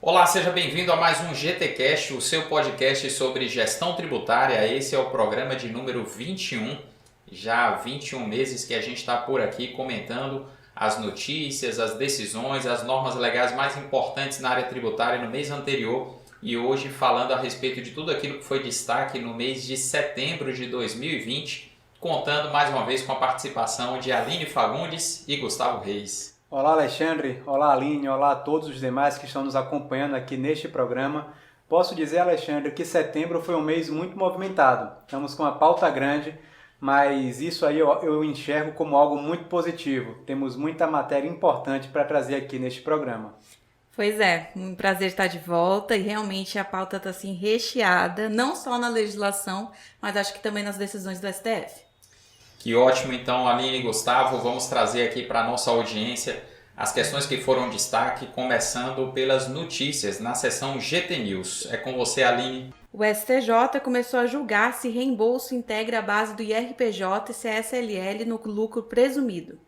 Olá, seja bem-vindo a mais um GTcast, o seu podcast sobre gestão tributária. Esse é o programa de número 21. Já há 21 meses que a gente está por aqui comentando as notícias, as decisões, as normas legais mais importantes na área tributária no mês anterior e hoje falando a respeito de tudo aquilo que foi destaque no mês de setembro de 2020, contando mais uma vez com a participação de Aline Fagundes e Gustavo Reis. Olá Alexandre, olá Aline, olá a todos os demais que estão nos acompanhando aqui neste programa. Posso dizer, Alexandre, que setembro foi um mês muito movimentado. Estamos com uma pauta grande, mas isso aí eu enxergo como algo muito positivo. Temos muita matéria importante para trazer aqui neste programa. Pois é, um prazer estar de volta e realmente a pauta está assim recheada, não só na legislação, mas acho que também nas decisões do STF. Que ótimo, então, Aline e Gustavo, vamos trazer aqui para a nossa audiência as questões que foram destaque, começando pelas notícias na seção GT News. É com você, Aline. O STJ começou a julgar se reembolso integra a base do IRPJ e CSLL no lucro presumido.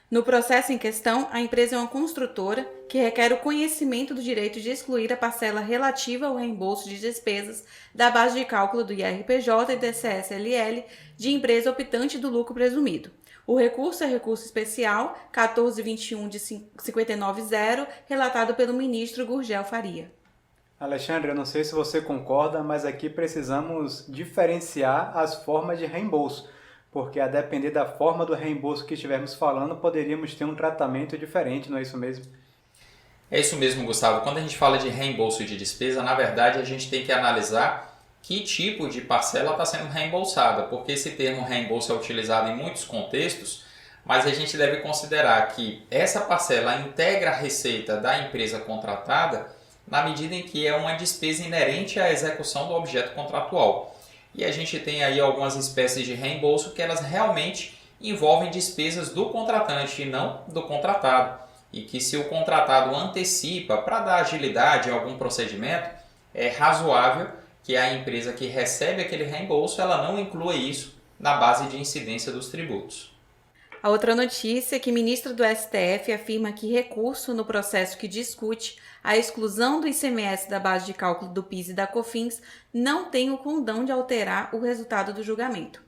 No processo em questão, a empresa é uma construtora que requer o conhecimento do direito de excluir a parcela relativa ao reembolso de despesas da base de cálculo do IRPJ e da CSLL de empresa optante do lucro presumido. O recurso é recurso especial 1421 de 590, relatado pelo ministro Gurgel Faria. Alexandre, eu não sei se você concorda, mas aqui precisamos diferenciar as formas de reembolso, porque a depender da forma do reembolso que estivermos falando, poderíamos ter um tratamento diferente, não é isso mesmo? É isso mesmo, Gustavo. Quando a gente fala de reembolso de despesa, na verdade a gente tem que analisar que tipo de parcela está sendo reembolsada, porque esse termo reembolso é utilizado em muitos contextos, mas a gente deve considerar que essa parcela integra a receita da empresa contratada na medida em que é uma despesa inerente à execução do objeto contratual. E a gente tem aí algumas espécies de reembolso que elas realmente envolvem despesas do contratante e não do contratado. E que se o contratado antecipa para dar agilidade em algum procedimento, é razoável que a empresa que recebe aquele reembolso ela não inclua isso na base de incidência dos tributos. A outra notícia é que o ministro do STF afirma que recurso no processo que discute a exclusão do ICMS da base de cálculo do PIS e da COFINS não tem o condão de alterar o resultado do julgamento.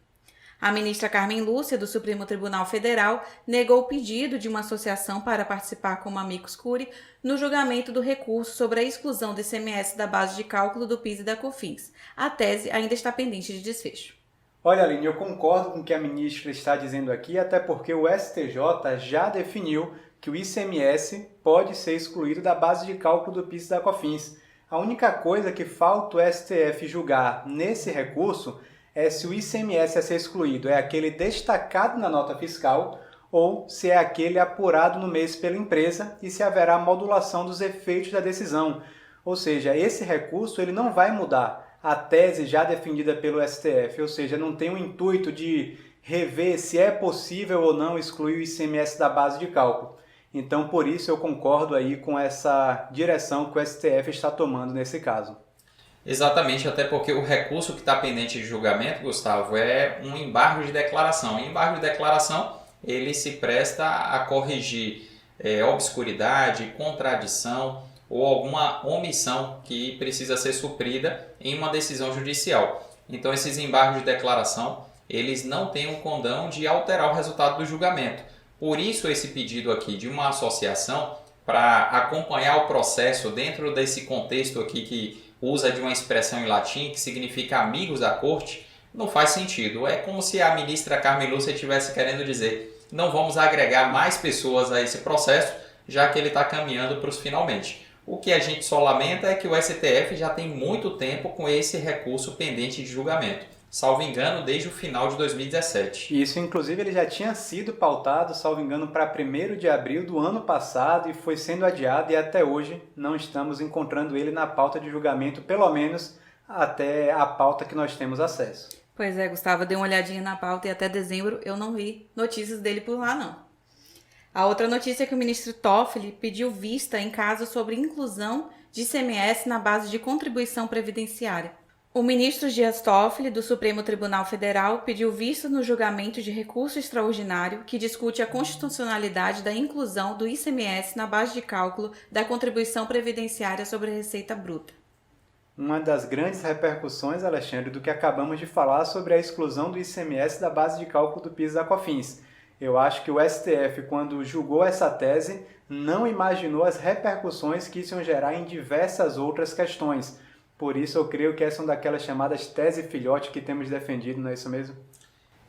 A ministra Carmen Lúcia, do Supremo Tribunal Federal, negou o pedido de uma associação para participar como amicus curiae no julgamento do recurso sobre a exclusão do ICMS da base de cálculo do PIS e da COFINS. A tese ainda está pendente de desfecho. Olha, Aline, eu concordo com o que a ministra está dizendo aqui, até porque o STJ já definiu que o ICMS pode ser excluído da base de cálculo do PIS e da COFINS. A única coisa que falta o STF julgar nesse recurso é se o ICMS a ser excluído é aquele destacado na nota fiscal ou se é aquele apurado no mês pela empresa e se haverá modulação dos efeitos da decisão. Ou seja, esse recurso ele não vai mudar a tese já defendida pelo STF, ou seja, não tem o intuito de rever se é possível ou não excluir o ICMS da base de cálculo. Então, por isso eu concordo aí com essa direção que o STF está tomando nesse caso. Exatamente, até porque o recurso que está pendente de julgamento, Gustavo, é um embargo de declaração. O embargo de declaração ele se presta a corrigir obscuridade, contradição ou alguma omissão que precisa ser suprida em uma decisão judicial. Então, esses embargos de declaração eles não têm um condão de alterar o resultado do julgamento. Por isso, esse pedido aqui de uma associação para acompanhar o processo dentro desse contexto aqui que usa de uma expressão em latim que significa amigos da corte, não faz sentido. É como se a ministra Carmen Lúcia estivesse querendo dizer não vamos agregar mais pessoas a esse processo, já que ele está caminhando para os finalmente. O que a gente só lamenta é que o STF já tem muito tempo com esse recurso pendente de julgamento. Salvo engano, desde o final de 2017. Isso, inclusive, ele já tinha sido pautado, salvo engano, para 1º de abril do ano passado e foi sendo adiado e até hoje não estamos encontrando ele na pauta de julgamento, pelo menos até a pauta que nós temos acesso. Pois é, Gustavo, dei uma olhadinha na pauta e até dezembro eu não vi notícias dele por lá, não. A outra notícia é que o ministro Toffoli pediu vista em caso sobre inclusão de ICMS na base de contribuição previdenciária. O ministro Dias Toffoli, do Supremo Tribunal Federal, pediu vista no julgamento de recurso extraordinário que discute a constitucionalidade da inclusão do ICMS na base de cálculo da contribuição previdenciária sobre a receita bruta. Uma das grandes repercussões, Alexandre, do que acabamos de falar sobre a exclusão do ICMS da base de cálculo do PIS e da COFINS. Eu acho que o STF, quando julgou essa tese, não imaginou as repercussões que isso iam gerar em diversas outras questões. Por isso, eu creio que essa é uma daquelas chamadas tese filhote que temos defendido, não é isso mesmo?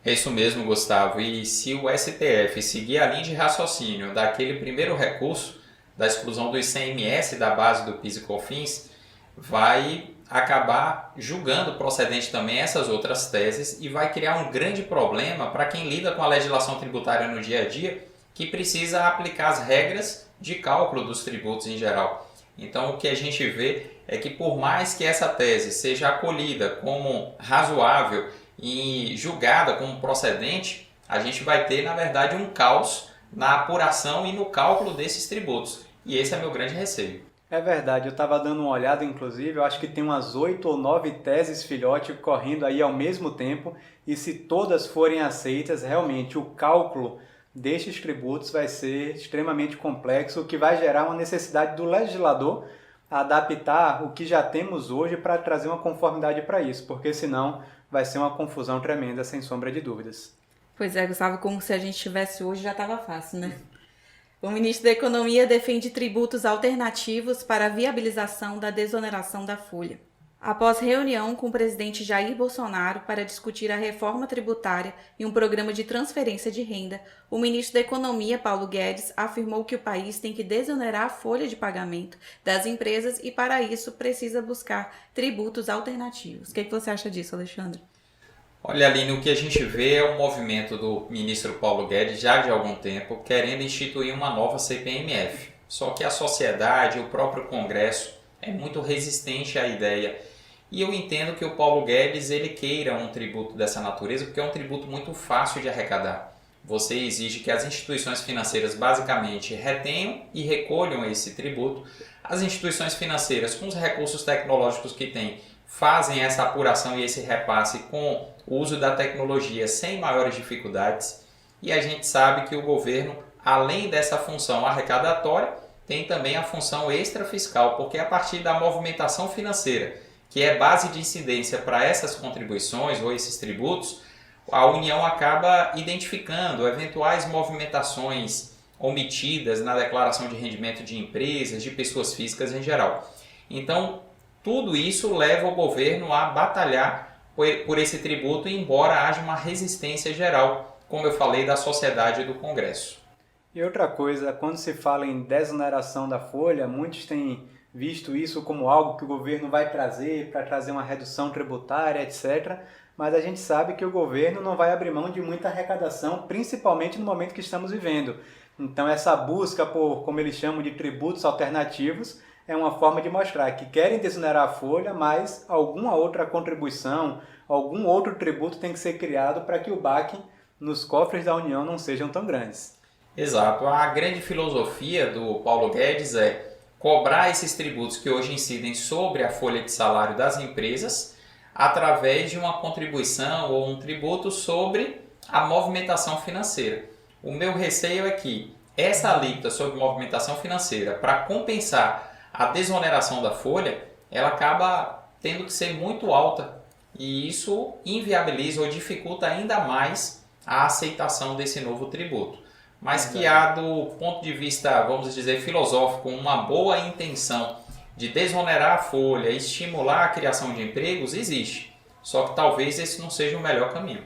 É isso mesmo, Gustavo. E se o STF seguir a linha de raciocínio daquele primeiro recurso, da exclusão do ICMS da base do PIS e COFINS, vai acabar julgando procedente também essas outras teses e vai criar um grande problema para quem lida com a legislação tributária no dia a dia, que precisa aplicar as regras de cálculo dos tributos em geral. Então, o que a gente vê é que, por mais que essa tese seja acolhida como razoável e julgada como procedente, a gente vai ter, na verdade, um caos na apuração e no cálculo desses tributos. E esse é meu grande receio. É verdade, eu estava dando uma olhada, inclusive, eu acho que tem umas 8 ou 9 teses filhote correndo aí ao mesmo tempo, e se todas forem aceitas, realmente o cálculo destes tributos vai ser extremamente complexo, o que vai gerar uma necessidade do legislador adaptar o que já temos hoje para trazer uma conformidade para isso, porque senão vai ser uma confusão tremenda, sem sombra de dúvidas. Pois é, Gustavo, como se a gente tivesse hoje já estava fácil, né? O ministro da Economia defende tributos alternativos para a viabilização da desoneração da folha. Após reunião com o presidente Jair Bolsonaro para discutir a reforma tributária e um programa de transferência de renda, o ministro da Economia, Paulo Guedes, afirmou que o país tem que desonerar a folha de pagamento das empresas e, para isso, precisa buscar tributos alternativos. O que você acha disso, Alexandre? Olha, Aline, o que a gente vê é um movimento do ministro Paulo Guedes já de algum tempo querendo instituir uma nova CPMF. Só que a sociedade, o próprio Congresso, é muito resistente à ideia. E eu entendo que o Paulo Guedes ele queira um tributo dessa natureza porque é um tributo muito fácil de arrecadar. Você exige que as instituições financeiras basicamente retenham e recolham esse tributo. As instituições financeiras, com os recursos tecnológicos que têm, fazem essa apuração e esse repasse com o uso da tecnologia sem maiores dificuldades. E a gente sabe que o governo, além dessa função arrecadatória, tem também a função extrafiscal, porque a partir da movimentação financeira, que é base de incidência para essas contribuições ou esses tributos, a União acaba identificando eventuais movimentações omitidas na declaração de rendimento de empresas, de pessoas físicas em geral. Então, tudo isso leva o governo a batalhar por esse tributo, embora haja uma resistência geral, como eu falei, da sociedade e do Congresso. E outra coisa, quando se fala em desoneração da folha, muitos têm visto isso como algo que o governo vai trazer para trazer uma redução tributária, etc. Mas a gente sabe que o governo não vai abrir mão de muita arrecadação, principalmente no momento que estamos vivendo. Então essa busca por, como eles chamam de tributos alternativos, é uma forma de mostrar que querem desonerar a folha, mas alguma outra contribuição, algum outro tributo tem que ser criado para que o baque nos cofres da União não sejam tão grandes. Exato. A grande filosofia do Paulo Guedes é cobrar esses tributos que hoje incidem sobre a folha de salário das empresas através de uma contribuição ou um tributo sobre a movimentação financeira. O meu receio é que essa alíquota sobre movimentação financeira, para compensar a desoneração da folha, ela acaba tendo que ser muito alta e isso inviabiliza ou dificulta ainda mais a aceitação desse novo tributo. Mas que há, do ponto de vista, vamos dizer, filosófico, uma boa intenção de desonerar a folha, estimular a criação de empregos, existe. Só que talvez esse não seja o melhor caminho.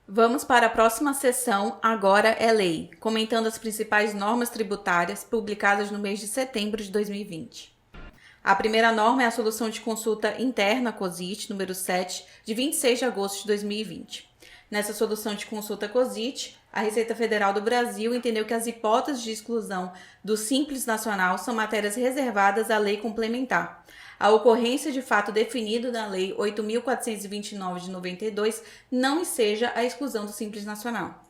Vamos para a próxima sessão, Agora é Lei, comentando as principais normas tributárias publicadas no mês de setembro de 2020. A primeira norma é a Solução de Consulta Interna COSIT, número 7, de 26 de agosto de 2020. Nessa solução de consulta COSIT, a Receita Federal do Brasil entendeu que as hipóteses de exclusão do Simples Nacional são matérias reservadas à lei complementar. A ocorrência de fato definido na Lei 8.429 de 92 não enseja a exclusão do Simples Nacional.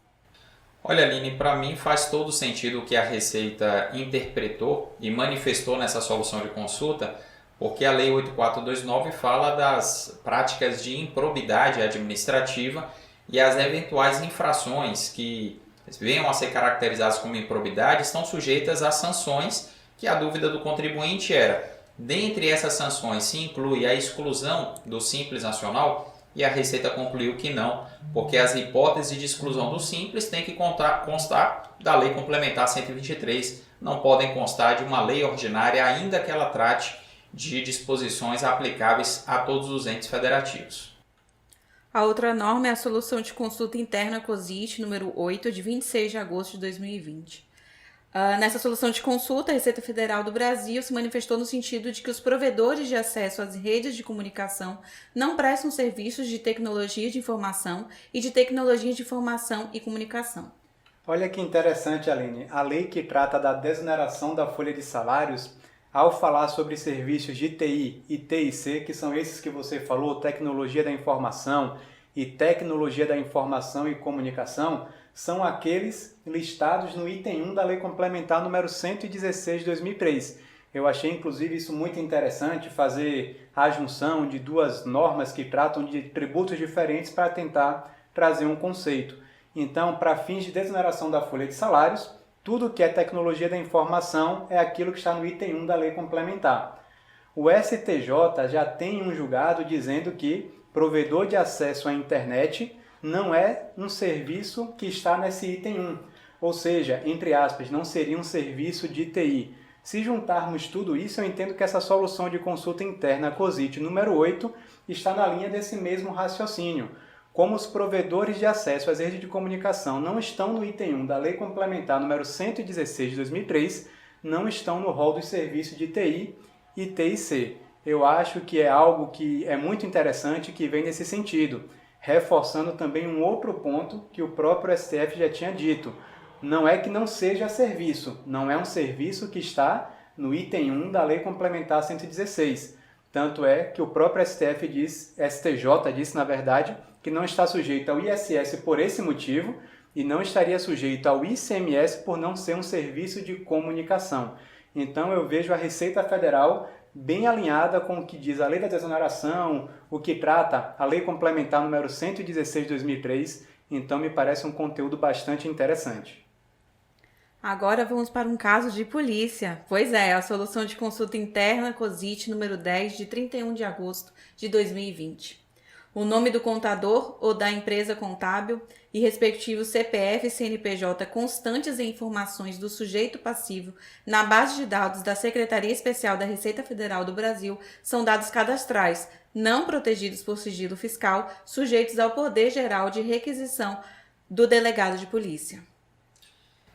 Olha, Aline, para mim faz todo sentido o que a Receita interpretou e manifestou nessa solução de consulta, porque a Lei 8429 fala das práticas de improbidade administrativa e as eventuais infrações que venham a ser caracterizadas como improbidade estão sujeitas a sanções, que a dúvida do contribuinte era: dentre essas sanções se inclui a exclusão do Simples Nacional? E a Receita concluiu que não, porque as hipóteses de exclusão do Simples têm que constar da Lei Complementar 123, não podem constar de uma lei ordinária, ainda que ela trate de disposições aplicáveis a todos os entes federativos. A outra norma é a Solução de Consulta Interna COSIT número 8, de 26 de agosto de 2020. Nessa solução de consulta, a Receita Federal do Brasil se manifestou no sentido de que os provedores de acesso às redes de comunicação não prestam serviços de tecnologia de informação e de tecnologia de informação e comunicação. Olha que interessante, Aline. A lei que trata da desoneração da folha de salários, ao falar sobre serviços de TI e TIC, que são esses que você falou, tecnologia da informação e tecnologia da informação e comunicação, são aqueles listados no item 1 da Lei Complementar número 116 de 2003. Eu achei, inclusive, isso muito interessante, fazer a junção de duas normas que tratam de tributos diferentes para tentar trazer um conceito. Então, para fins de desoneração da folha de salários, tudo que é tecnologia da informação é aquilo que está no item 1 da Lei Complementar. O STJ já tem um julgado dizendo que provedor de acesso à internet não é um serviço que está nesse item 1, ou seja, entre aspas, não seria um serviço de TI. Se juntarmos tudo isso, eu entendo que essa solução de consulta interna COSIT número 8 está na linha desse mesmo raciocínio. Como os provedores de acesso às redes de comunicação não estão no item 1 da Lei Complementar número 116 de 2003, não estão no rol dos serviços de TI e TIC. Eu acho que é algo que é muito interessante que vem nesse sentido, reforçando também um outro ponto que o próprio STF já tinha dito. Não é que não seja serviço, não é um serviço que está no item 1 da Lei Complementar 116. Tanto é que o próprio STJ disse, na verdade, que não está sujeito ao ISS por esse motivo e não estaria sujeito ao ICMS por não ser um serviço de comunicação. Então eu vejo a Receita Federal bem alinhada com o que diz a Lei da Desoneração, o que trata a Lei Complementar número 116 de 2003, então me parece um conteúdo bastante interessante. Agora vamos para um caso de polícia. Pois é, a Solução de Consulta Interna COSIT número 10 de 31 de agosto de 2020. O nome do contador ou da empresa contábil e respectivos CPF e CNPJ constantes em informações do sujeito passivo na base de dados da Secretaria Especial da Receita Federal do Brasil são dados cadastrais, não protegidos por sigilo fiscal, sujeitos ao poder geral de requisição do delegado de polícia.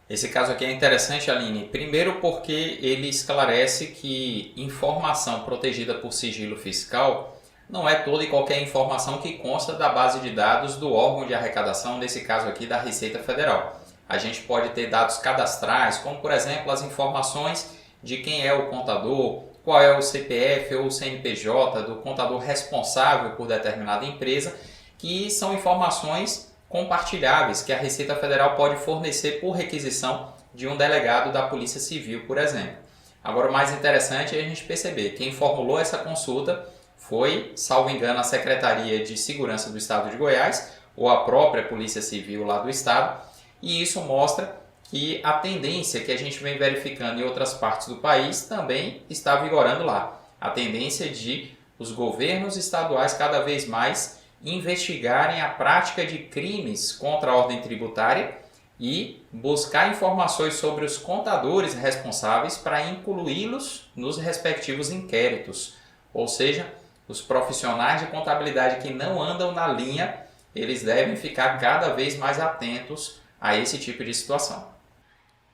Esse caso aqui é interessante, Aline, primeiro porque ele esclarece que informação protegida por sigilo fiscal não é toda e qualquer informação que consta da base de dados do órgão de arrecadação, nesse caso aqui da Receita Federal. A gente pode ter dados cadastrais, como por exemplo as informações de quem é o contador, qual é o CPF ou o CNPJ do contador responsável por determinada empresa, que são informações compartilháveis que a Receita Federal pode fornecer por requisição de um delegado da Polícia Civil, por exemplo. Agora, o mais interessante é a gente perceber quem formulou essa consulta foi, salvo engano, a Secretaria de Segurança do Estado de Goiás ou a própria Polícia Civil lá do Estado, e isso mostra que a tendência que a gente vem verificando em outras partes do país também está vigorando lá. A tendência de os governos estaduais cada vez mais investigarem a prática de crimes contra a ordem tributária e buscar informações sobre os contadores responsáveis para incluí-los nos respectivos inquéritos. Ou seja, os profissionais de contabilidade que não andam na linha, eles devem ficar cada vez mais atentos a esse tipo de situação.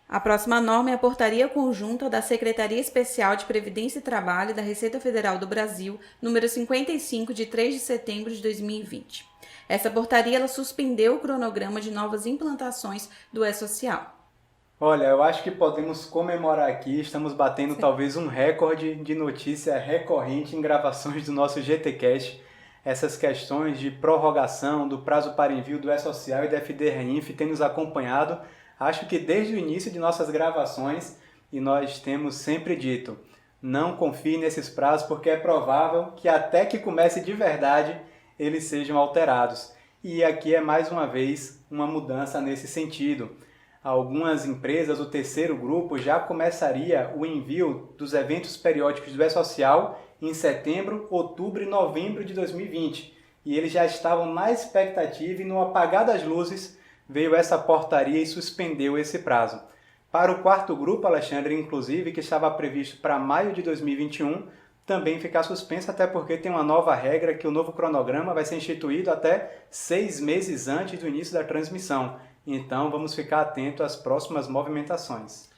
A próxima norma é a Portaria Conjunta da Secretaria Especial de Previdência e Trabalho da Receita Federal do Brasil, número 55, de 3 de setembro de 2020. Essa portaria ela suspendeu o cronograma de novas implantações do E-Social. Olha, eu acho que podemos comemorar aqui, estamos batendo talvez um recorde de notícia recorrente em gravações do nosso GTcast. Essas questões de prorrogação do prazo para envio do E-Social e da FDRINF têm nos acompanhado, acho que desde o início de nossas gravações, e nós temos sempre dito, Não confie nesses prazos, porque é provável que até que comece de verdade eles sejam alterados. E aqui é mais uma vez uma mudança nesse sentido. Algumas empresas, o terceiro grupo, já começaria o envio dos eventos periódicos do E-Social em setembro, outubro e novembro de 2020. E eles já estavam na expectativa e no apagar das luzes veio essa portaria e suspendeu esse prazo. Para o quarto grupo, Alexandre, inclusive, que estava previsto para maio de 2021, também ficar suspenso, até porque tem uma nova regra que o novo cronograma vai ser instituído até 6 meses antes do início da transmissão. Então, vamos ficar atento às próximas movimentações.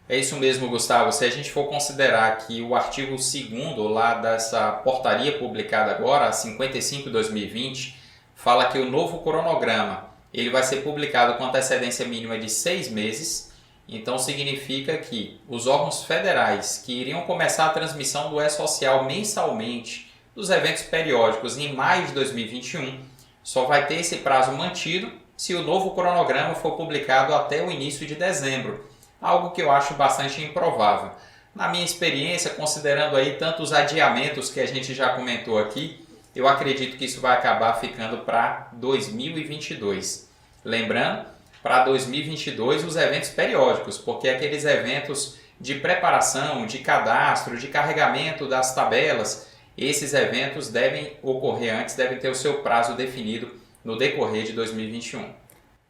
É isso mesmo, Gustavo. Se a gente for considerar que o artigo 2º lá dessa portaria publicada agora, a 55/2020, fala que o novo cronograma ele vai ser publicado com antecedência mínima de 6 meses. Então significa que os órgãos federais que iriam começar a transmissão do E-Social mensalmente dos eventos periódicos em maio de 2021 só vai ter esse prazo mantido se o novo cronograma for publicado até o início de dezembro, algo que eu acho bastante improvável. Na minha experiência, considerando aí tantos adiamentos que a gente já comentou aqui, eu acredito que isso vai acabar ficando para 2022. Lembrando, para 2022 os eventos periódicos, porque aqueles eventos de preparação, de cadastro, de carregamento das tabelas, esses eventos devem ocorrer antes, devem ter o seu prazo definido no decorrer de 2021.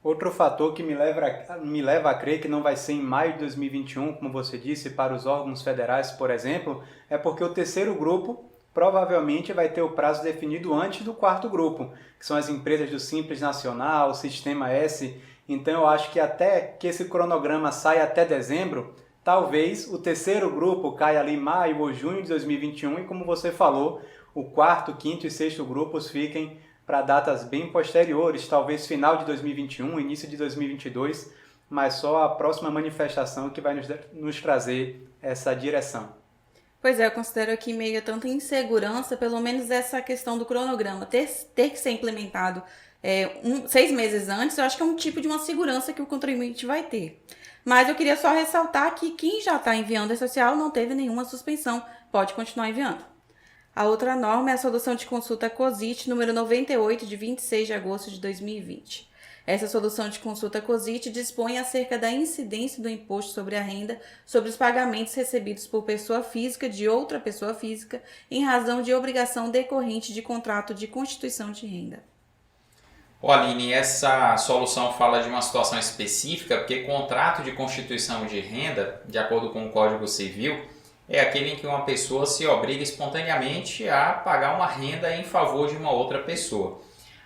Outro fator que me leva a crer que não vai ser em maio de 2021, como você disse, para os órgãos federais, por exemplo, é porque o terceiro grupo provavelmente vai ter o prazo definido antes do quarto grupo, que são as empresas do Simples Nacional, Sistema S. Então eu acho que até que esse cronograma saia até dezembro, talvez o terceiro grupo caia ali em maio ou junho de 2021 e, como você falou, o quarto, quinto e sexto grupos fiquem para datas bem posteriores, talvez final de 2021, início de 2022, mas só a próxima manifestação que vai nos trazer essa direção. Pois é, eu considero aqui meio a tanta insegurança, pelo menos essa questão do cronograma ter que ser implementado 6 meses antes, eu acho que é um tipo de uma segurança que o contribuinte vai ter. Mas eu queria só ressaltar que quem já está enviando E-Social não teve nenhuma suspensão, pode continuar enviando. A outra norma é a solução de consulta COSIT número 98, de 26 de agosto de 2020. Essa solução de consulta COSIT dispõe acerca da incidência do imposto sobre a renda sobre os pagamentos recebidos por pessoa física de outra pessoa física em razão de obrigação decorrente de contrato de constituição de renda. Aline, essa solução fala de uma situação específica, porque contrato de constituição de renda, de acordo com o Código Civil, é aquele em que uma pessoa se obriga espontaneamente a pagar uma renda em favor de uma outra pessoa.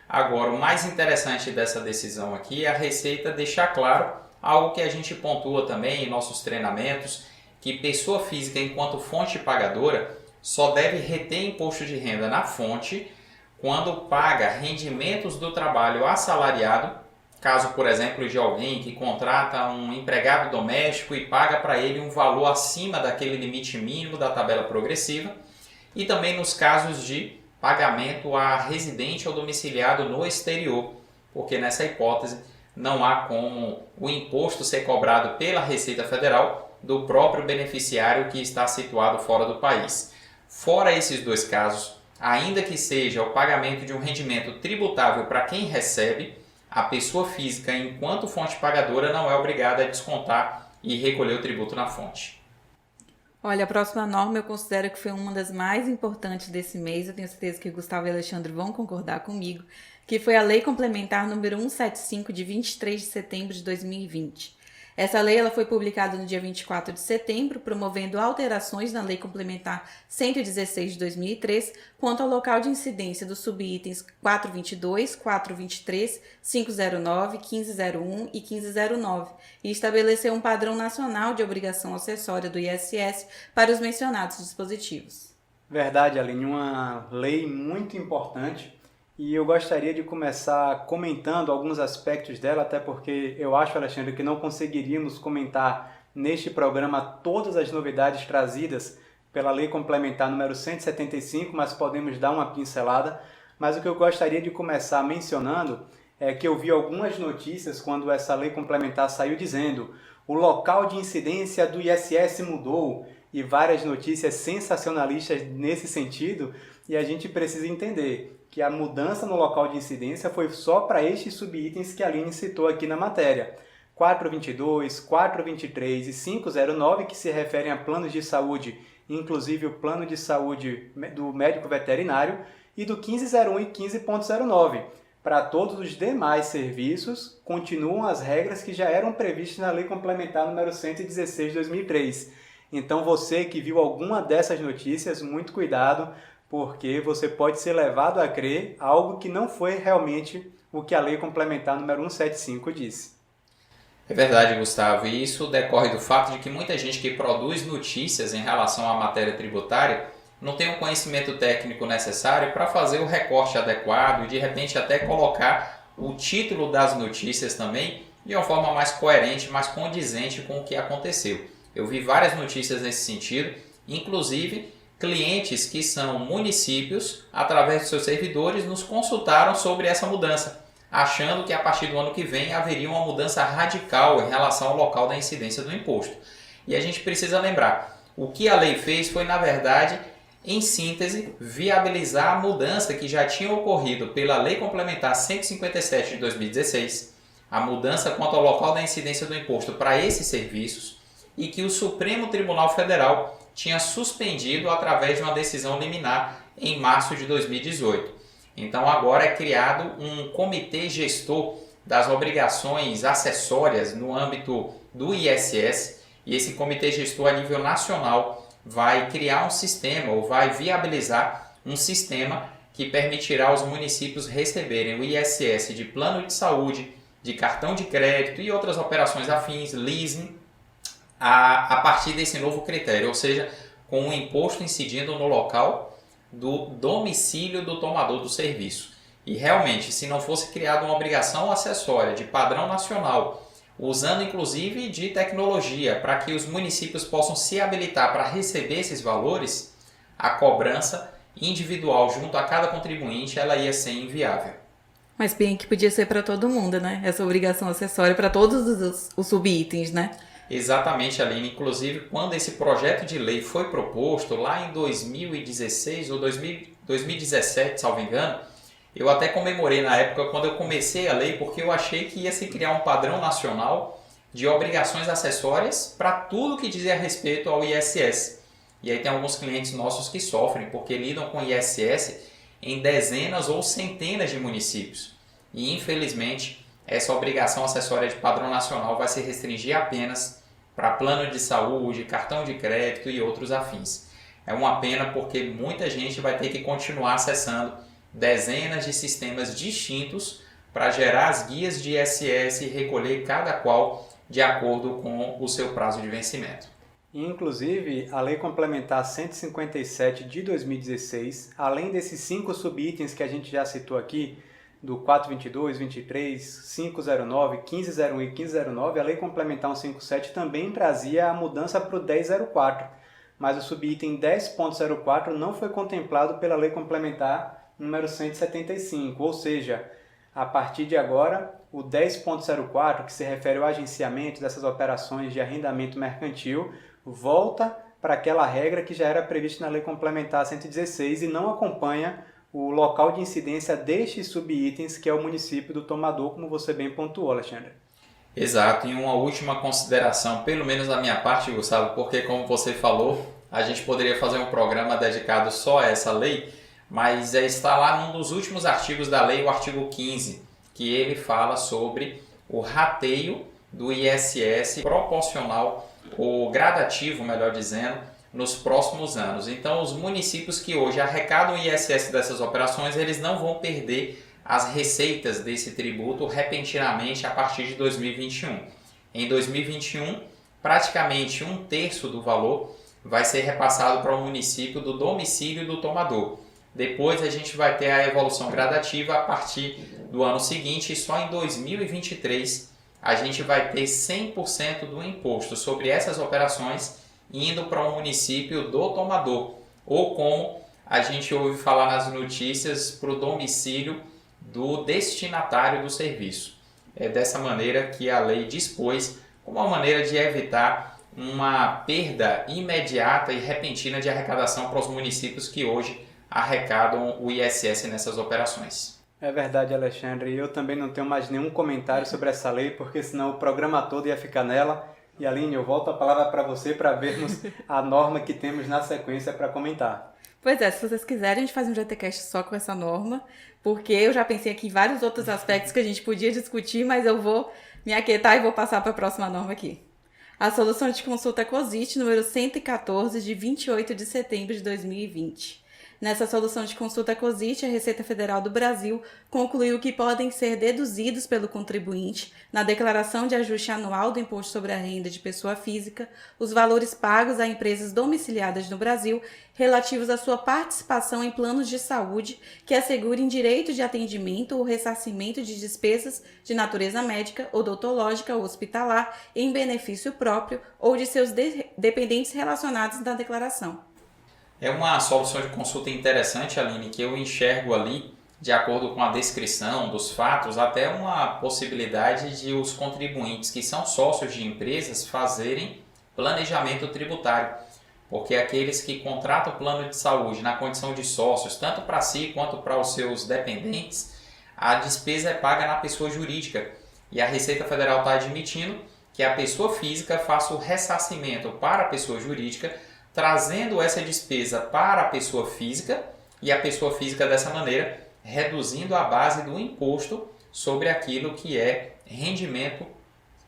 Agora, o mais interessante dessa decisão aqui é a Receita deixar claro algo que a gente pontua também em nossos treinamentos, que pessoa física, enquanto fonte pagadora, só deve reter imposto de renda na fonte quando paga rendimentos do trabalho assalariado, caso, por exemplo, de alguém que contrata um empregado doméstico e paga para ele um valor acima daquele limite mínimo da tabela progressiva, e também nos casos de pagamento a residente ou domiciliado no exterior, porque nessa hipótese não há como o imposto ser cobrado pela Receita Federal do próprio beneficiário que está situado fora do país. Fora esses dois casos, ainda que seja o pagamento de um rendimento tributável para quem recebe, a pessoa física, enquanto fonte pagadora, não é obrigada a descontar e recolher o tributo na fonte. Olha, a próxima norma eu considero que foi uma das mais importantes desse mês, eu tenho certeza que Gustavo e Alexandre vão concordar comigo, que foi a Lei Complementar número 175, de 23 de setembro de 2020. Essa lei ela foi publicada no dia 24 de setembro, promovendo alterações na Lei Complementar 116 de 2003, quanto ao local de incidência dos subitens 422, 423, 509, 1501 e 1509, e estabeleceu um padrão nacional de obrigação acessória do ISS para os mencionados dispositivos. Verdade, Aline, uma lei muito importante. E eu gostaria de começar comentando alguns aspectos dela, até porque eu acho, Alexandre, que não conseguiríamos comentar neste programa todas as novidades trazidas pela Lei Complementar número 175, mas podemos dar uma pincelada. Mas o que eu gostaria de começar mencionando é que eu vi algumas notícias quando essa Lei Complementar saiu dizendo o local de incidência do ISS mudou e várias notícias sensacionalistas nesse sentido, e a gente precisa entender que a mudança no local de incidência foi só para estes subitens que a Aline citou aqui na matéria. 422, 423 e 509, que se referem a planos de saúde, inclusive o plano de saúde do médico veterinário, e do 1501 e 15.09. Para todos os demais serviços, continuam as regras que já eram previstas na Lei Complementar número 116 de 2003. Então você que viu alguma dessas notícias, muito cuidado, porque você pode ser levado a crer algo que não foi realmente o que a Lei Complementar número 175 disse. É verdade, Gustavo, e isso decorre do fato de que muita gente que produz notícias em relação à matéria tributária não tem o conhecimento técnico necessário para fazer o recorte adequado e de repente até colocar o título das notícias também de uma forma mais coerente, mais condizente com o que aconteceu. Eu vi várias notícias nesse sentido, inclusive clientes que são municípios, através de seus servidores, nos consultaram sobre essa mudança, achando que a partir do ano que vem haveria uma mudança radical em relação ao local da incidência do imposto. E a gente precisa lembrar, o que a lei fez foi, na verdade, em síntese, viabilizar a mudança que já tinha ocorrido pela Lei Complementar 157 de 2016, a mudança quanto ao local da incidência do imposto para esses serviços, e que o Supremo Tribunal Federal tinha suspendido através de uma decisão liminar em março de 2018. Então agora é criado um comitê gestor das obrigações acessórias no âmbito do ISS, e esse comitê gestor a nível nacional vai criar um sistema ou vai viabilizar um sistema que permitirá aos municípios receberem o ISS de plano de saúde, de cartão de crédito e outras operações afins, leasing, a partir desse novo critério, ou seja, com o imposto incidindo no local do domicílio do tomador do serviço. E realmente, se não fosse criada uma obrigação acessória de padrão nacional, usando inclusive de tecnologia para que os municípios possam se habilitar para receber esses valores, a cobrança individual junto a cada contribuinte ela ia ser inviável. Mas bem que podia ser para todo mundo, né? Essa obrigação acessória para todos os subitens, né? Exatamente, Aline. Inclusive, quando esse projeto de lei foi proposto, lá em 2016 ou 2017, salvo engano, eu até comemorei na época quando eu comecei a lei, porque eu achei que ia se criar um padrão nacional de obrigações acessórias para tudo que dizia respeito ao ISS. E aí tem alguns clientes nossos que sofrem, porque lidam com ISS em dezenas ou centenas de municípios. E, infelizmente, essa obrigação acessória de padrão nacional vai se restringir apenas para plano de saúde, cartão de crédito e outros afins. É uma pena porque muita gente vai ter que continuar acessando dezenas de sistemas distintos para gerar as guias de ISS e recolher cada qual de acordo com o seu prazo de vencimento. Inclusive, a Lei Complementar 157 de 2016, além desses 5 subitens que a gente já citou aqui, do 422, 23, 509, 1501 e 1509, a Lei Complementar 157 também trazia a mudança para o 1004, mas o subitem 10.04 não foi contemplado pela Lei Complementar número 175, ou seja, a partir de agora, o 10.04, que se refere ao agenciamento dessas operações de arrendamento mercantil, volta para aquela regra que já era prevista na Lei Complementar 116 e não acompanha o local de incidência destes subitens, que é o município do tomador, como você bem pontuou, Alexandre. Exato, e uma última consideração, pelo menos da minha parte, Gustavo, porque como você falou, a gente poderia fazer um programa dedicado só a essa lei, mas está lá num dos últimos artigos da lei, o artigo 15, que ele fala sobre o rateio do ISS proporcional ou gradativo, melhor dizendo, nos próximos anos. Então, os municípios que hoje arrecadam o ISS dessas operações, eles não vão perder as receitas desse tributo repentinamente a partir de 2021. Em 2021, praticamente 1/3 do valor vai ser repassado para o município do domicílio do tomador. Depois a gente vai ter a evolução gradativa a partir do ano seguinte e só em 2023 a gente vai ter 100% do imposto sobre essas operações indo para o município do tomador, ou como a gente ouve falar nas notícias, para o domicílio do destinatário do serviço. É dessa maneira que a lei dispôs, como uma maneira de evitar uma perda imediata e repentina de arrecadação para os municípios que hoje arrecadam o ISS nessas operações. É verdade, Alexandre. Eu também não tenho mais nenhum comentário sobre essa lei, porque senão o programa todo ia ficar nela. E Aline, eu volto a palavra para você para vermos a norma que temos na sequência para comentar. Pois é, se vocês quiserem, a gente faz um GTcast só com essa norma, porque eu já pensei aqui em vários outros aspectos que a gente podia discutir, mas eu vou me aquietar e vou passar para a próxima norma aqui. A solução de consulta COSIT número 114, de 28 de setembro de 2020. Nessa solução de consulta COSIT, a Receita Federal do Brasil concluiu que podem ser deduzidos pelo contribuinte, na declaração de ajuste anual do Imposto sobre a Renda de Pessoa Física, os valores pagos a empresas domiciliadas no Brasil relativos à sua participação em planos de saúde que assegurem direito de atendimento ou ressarcimento de despesas de natureza médica, odontológica ou hospitalar em benefício próprio ou de seus dependentes relacionados na declaração. É uma solução de consulta interessante, Aline, que eu enxergo ali, de acordo com a descrição dos fatos, até uma possibilidade de os contribuintes que são sócios de empresas fazerem planejamento tributário. Porque aqueles que contratam o plano de saúde na condição de sócios, tanto para si quanto para os seus dependentes, a despesa é paga na pessoa jurídica. E a Receita Federal está admitindo que a pessoa física faça o ressarcimento para a pessoa jurídica, trazendo essa despesa para a pessoa física e a pessoa física dessa maneira reduzindo a base do imposto sobre aquilo que é rendimento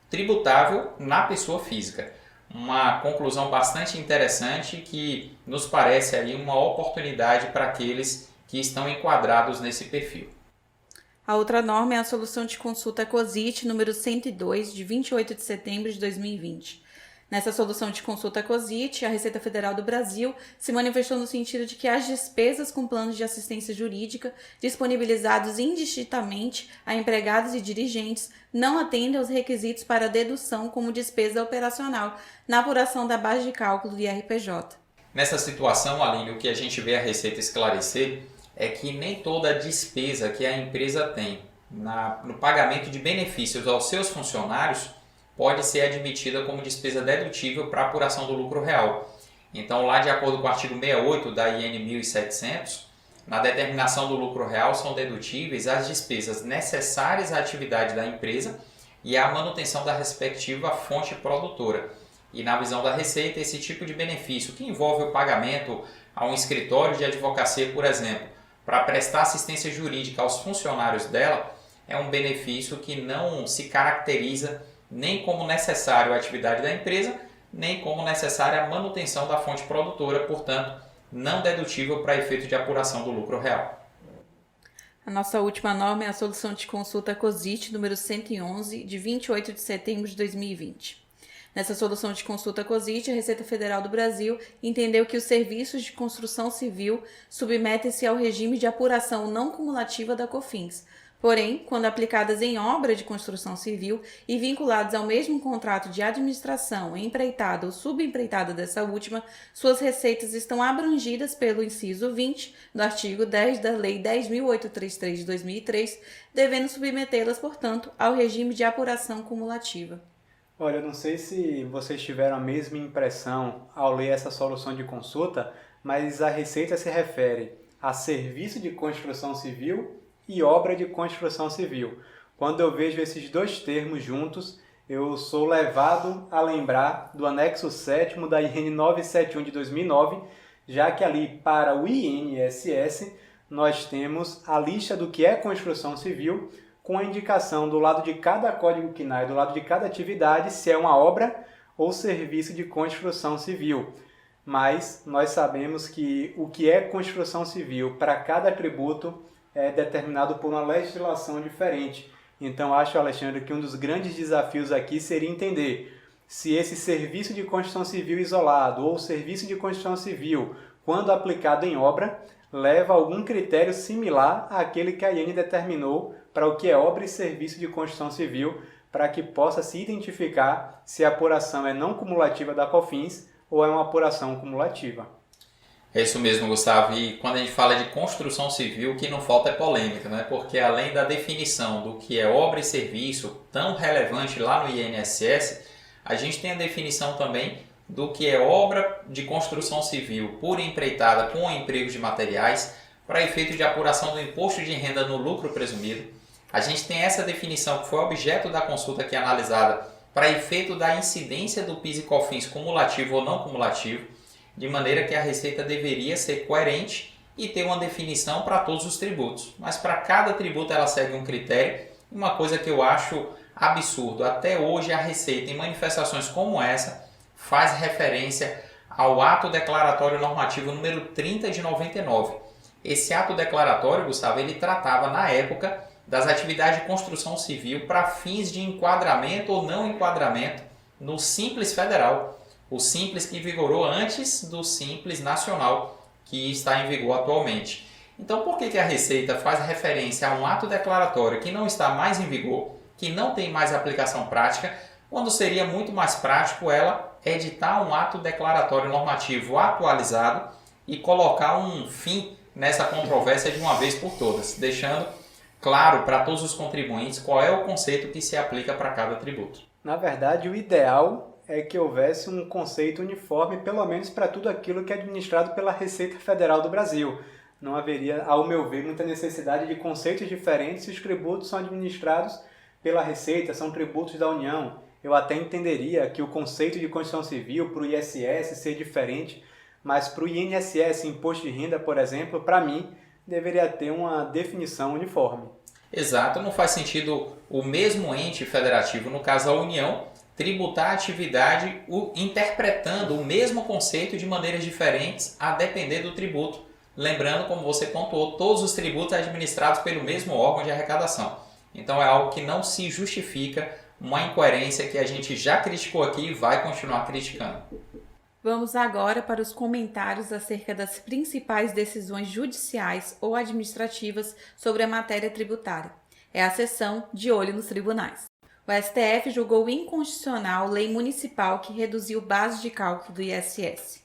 tributável na pessoa física. Uma conclusão bastante interessante que nos parece aí uma oportunidade para aqueles que estão enquadrados nesse perfil. A outra norma é a solução de consulta COSIT número 102, de 28 de setembro de 2020. Nessa solução de consulta COSIT, a Receita Federal do Brasil se manifestou no sentido de que as despesas com planos de assistência jurídica disponibilizados indistintamente a empregados e dirigentes não atendem aos requisitos para dedução como despesa operacional na apuração da base de cálculo do IRPJ. Nessa situação, Aline, o que a gente vê a Receita esclarecer é que nem toda despesa que a empresa tem no pagamento de benefícios aos seus funcionários pode ser admitida como despesa dedutível para apuração do lucro real. Então, lá de acordo com o artigo 68 da IN 1700, na determinação do lucro real são dedutíveis as despesas necessárias à atividade da empresa e à manutenção da respectiva fonte produtora. E na visão da Receita, esse tipo de benefício que envolve o pagamento a um escritório de advocacia, por exemplo, para prestar assistência jurídica aos funcionários dela, é um benefício que não se caracteriza nem como necessário à atividade da empresa, nem como necessária a manutenção da fonte produtora, portanto, não dedutível para efeito de apuração do lucro real. A nossa última norma é a solução de consulta COSIT número 111, de 28 de setembro de 2020. Nessa solução de consulta COSIT, a Receita Federal do Brasil entendeu que os serviços de construção civil submetem-se ao regime de apuração não cumulativa da COFINS. Porém, quando aplicadas em obra de construção civil e vinculadas ao mesmo contrato de administração, empreitada ou subempreitada dessa última, suas receitas estão abrangidas pelo inciso 20 do artigo 10 da Lei 10.833 de 2003, devendo submetê-las, portanto, ao regime de apuração cumulativa. Olha, eu não sei se vocês tiveram a mesma impressão ao ler essa solução de consulta, mas a Receita se refere a serviço de construção civil e obra de construção civil. Quando eu vejo esses dois termos juntos, eu sou levado a lembrar do anexo 7º da IN 971 de 2009, já que ali para o INSS nós temos a lista do que é construção civil, com a indicação do lado de cada código CNAE, do lado de cada atividade, se é uma obra ou serviço de construção civil. Mas nós sabemos que o que é construção civil para cada tributo é determinado por uma legislação diferente. Então, acho, Alexandre, que um dos grandes desafios aqui seria entender se esse serviço de construção civil isolado ou serviço de construção civil, quando aplicado em obra, leva a algum critério similar àquele que a IN determinou para o que é obra e serviço de construção civil, para que possa se identificar se a apuração é não cumulativa da COFINS ou é uma apuração cumulativa. É isso mesmo, Gustavo. E quando a gente fala de construção civil, o que não falta é polêmica, né? Porque além da definição do que é obra e serviço tão relevante lá no INSS, A gente tem a definição também do que é obra de construção civil por empreitada com empregos de materiais para efeito de apuração do imposto de renda no lucro presumido. A gente tem essa definição que foi objeto da consulta aqui analisada para efeito da incidência do PIS e COFINS cumulativo ou não cumulativo, de maneira que a Receita deveria ser coerente e ter uma definição para todos os tributos. Mas para cada tributo ela segue um critério. Uma coisa que eu acho absurdo, até hoje a Receita, em manifestações como essa, faz referência ao ato declaratório normativo número 30 de 99. Esse ato declaratório, Gustavo, ele tratava na época das atividades de construção civil para fins de enquadramento ou não enquadramento no Simples Federal, o Simples que vigorou antes do Simples Nacional, que está em vigor atualmente. Então, por que a Receita faz referência a um ato declaratório que não está mais em vigor, que não tem mais aplicação prática, quando seria muito mais prático ela editar um ato declaratório normativo atualizado e colocar um fim nessa controvérsia de uma vez por todas, deixando claro para todos os contribuintes qual é o conceito que se aplica para cada tributo. Na verdade, o ideal é que houvesse um conceito uniforme, pelo menos para tudo aquilo que é administrado pela Receita Federal do Brasil. Não haveria, ao meu ver, muita necessidade de conceitos diferentes se os tributos são administrados pela Receita, são tributos da União. Eu até entenderia que o conceito de construção civil para o ISS ser diferente, mas para o INSS, Imposto de Renda, por exemplo, para mim, deveria ter uma definição uniforme. Exato, não faz sentido o mesmo ente federativo, no caso a União, tributar a atividade interpretando o mesmo conceito de maneiras diferentes a depender do tributo. Lembrando, como você pontuou, todos os tributos administrados pelo mesmo órgão de arrecadação. Então é algo que não se justifica, uma incoerência que a gente já criticou aqui e vai continuar criticando. Vamos agora para os comentários acerca das principais decisões judiciais ou administrativas sobre a matéria tributária. É a seção De Olho nos Tribunais. O STF julgou inconstitucional lei municipal que reduziu base de cálculo do ISS.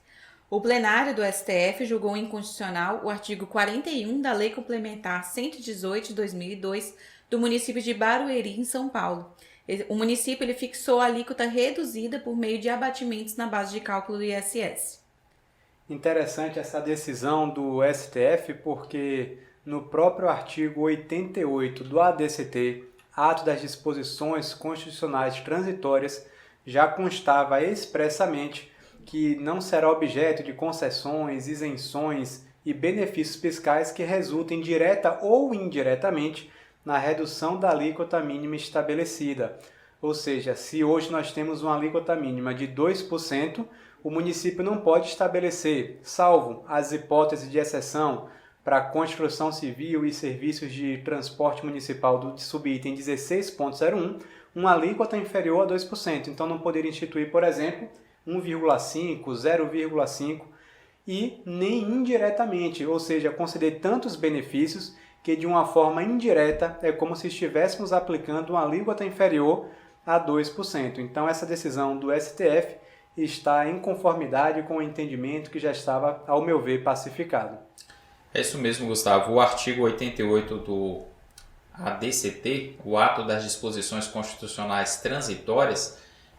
O plenário do STF julgou inconstitucional o artigo 41 da Lei Complementar 118 de 2002 do município de Barueri, em São Paulo. O município ele fixou a alíquota reduzida por meio de abatimentos na base de cálculo do ISS. Interessante essa decisão do STF porque no próprio artigo 88 do ADCT, Ato das Disposições Constitucionais Transitórias, já constava expressamente que não será objeto de concessões, isenções e benefícios fiscais que resultem direta ou indiretamente na redução da alíquota mínima estabelecida. Ou seja, se hoje nós temos uma alíquota mínima de 2%, o município não pode estabelecer, salvo as hipóteses de exceção para construção civil e serviços de transporte municipal do subitem 16.01, uma alíquota inferior a 2%. Então não poderia instituir, por exemplo, 1,5%, 0,5% e nem indiretamente, ou seja, conceder tantos benefícios que de uma forma indireta é como se estivéssemos aplicando uma alíquota inferior a 2%. Então essa decisão do STF está em conformidade com o entendimento que já estava, ao meu ver, pacificado. É isso mesmo, Gustavo. O artigo 88 do ADCT, o Ato das Disposições Constitucionais Transitórias,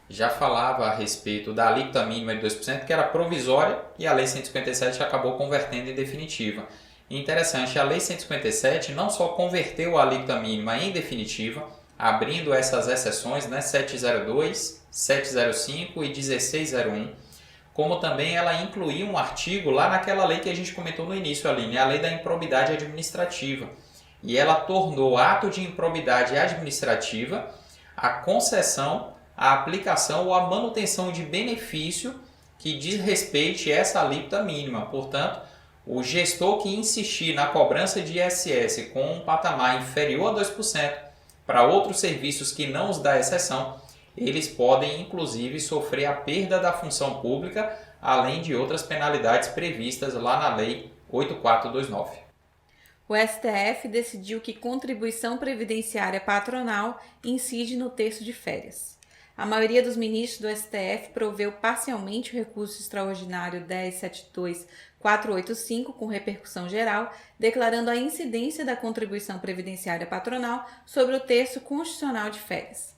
já falava a respeito da alíquota mínima de 2%, que era provisória, e a Lei 157 acabou convertendo em definitiva. Interessante, a Lei 157 não só converteu a alíquota mínima em definitiva, abrindo essas exceções, 702, 705 e 1601, como também ela incluiu um artigo lá naquela lei que a gente comentou no início, Aline, a Lei da Improbidade Administrativa. E ela tornou ato de improbidade administrativa a concessão, a aplicação ou a manutenção de benefício que diz respeite a essa alíquota mínima. Portanto, o gestor que insistir na cobrança de ISS com um patamar inferior a 2% para outros serviços que não os dá exceção, eles podem inclusive sofrer a perda da função pública, além de outras penalidades previstas lá na Lei 8429. O STF decidiu que contribuição previdenciária patronal incide no terço de férias. A maioria dos ministros do STF proveu parcialmente o recurso extraordinário 10.72485 com repercussão geral, declarando a incidência da contribuição previdenciária patronal sobre o terço constitucional de férias.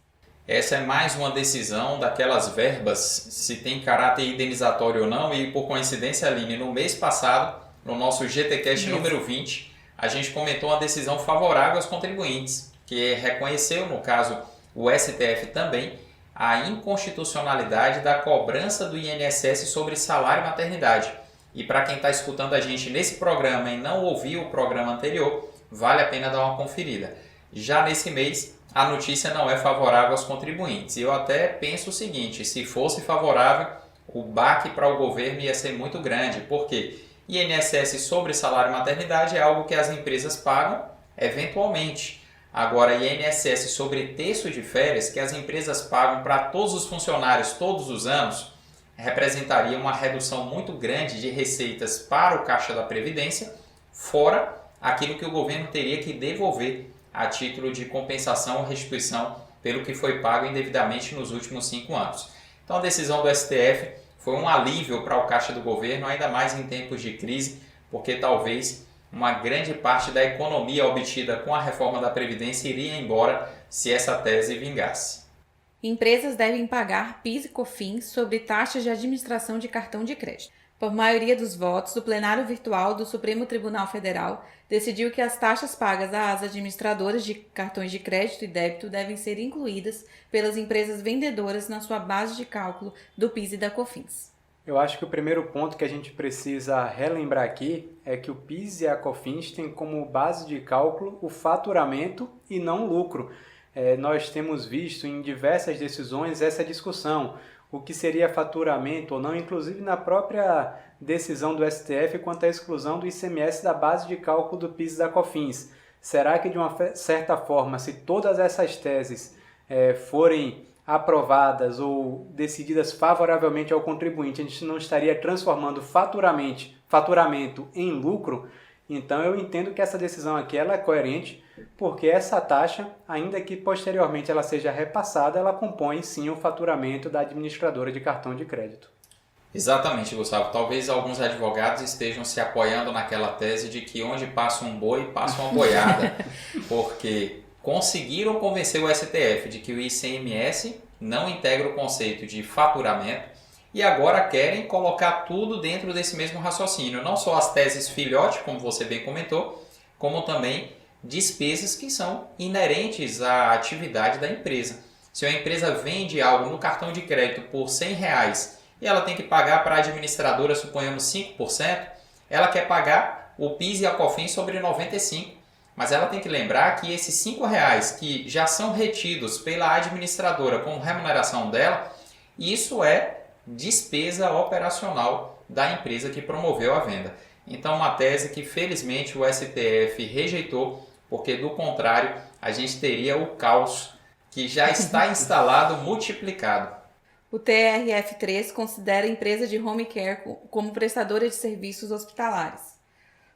Essa é mais uma decisão daquelas verbas, se tem caráter indenizatório ou não, e por coincidência, Aline, no mês passado, no nosso GTcast número 20, a gente comentou uma decisão favorável aos contribuintes, que reconheceu, no caso, o STF também, a inconstitucionalidade da cobrança do INSS sobre salário e maternidade. E para quem está escutando a gente nesse programa e não ouviu o programa anterior, vale a pena dar uma conferida. Já nesse mês, a notícia não é favorável aos contribuintes. Eu até penso o seguinte, se fosse favorável, o baque para o governo ia ser muito grande. Por quê? INSS sobre salário e maternidade é algo que as empresas pagam eventualmente. Agora, INSS sobre terço de férias, que as empresas pagam para todos os funcionários todos os anos, representaria uma redução muito grande de receitas para o Caixa da Previdência, fora aquilo que o governo teria que devolver a título de compensação ou restituição pelo que foi pago indevidamente nos últimos 5 anos. Então, a decisão do STF foi um alívio para o caixa do governo, ainda mais em tempos de crise, porque talvez uma grande parte da economia obtida com a reforma da Previdência iria embora se essa tese vingasse. Empresas devem pagar PIS e COFINS sobre taxas de administração de cartão de crédito. Por maioria dos votos, o plenário virtual do Supremo Tribunal Federal decidiu que as taxas pagas às administradoras de cartões de crédito e débito devem ser incluídas pelas empresas vendedoras na sua base de cálculo do PIS e da COFINS. Eu acho que o primeiro ponto que a gente precisa relembrar aqui é que o PIS e a COFINS têm como base de cálculo o faturamento e não o lucro. Nós temos visto em diversas decisões essa discussão, o que seria faturamento ou não, inclusive na própria decisão do STF quanto à exclusão do ICMS da base de cálculo do PIS e da COFINS. Será que de uma certa forma, se todas essas teses forem aprovadas ou decididas favoravelmente ao contribuinte, a gente não estaria transformando faturamento em lucro? Então eu entendo que essa decisão aqui ela é coerente, porque essa taxa, ainda que posteriormente ela seja repassada, ela compõe sim o faturamento da administradora de cartão de crédito. Exatamente, Gustavo. Talvez alguns advogados estejam se apoiando naquela tese de que onde passa um boi, passa uma boiada, porque conseguiram convencer o STF de que o ICMS não integra o conceito de faturamento e agora querem colocar tudo dentro desse mesmo raciocínio. Não só as teses filhote, como você bem comentou, como também despesas que são inerentes à atividade da empresa. Se a empresa vende algo no cartão de crédito por R$100 e ela tem que pagar para a administradora, suponhamos 5%, ela quer pagar o PIS e a COFINS sobre 95%. Mas ela tem que lembrar que esses R$5 que já são retidos pela administradora como remuneração dela, isso é despesa operacional da empresa que promoveu a venda. Então, uma tese que felizmente o STF rejeitou, porque do contrário a gente teria o caos que já está instalado multiplicado. O TRF3 considera a empresa de home care como prestadora de serviços hospitalares.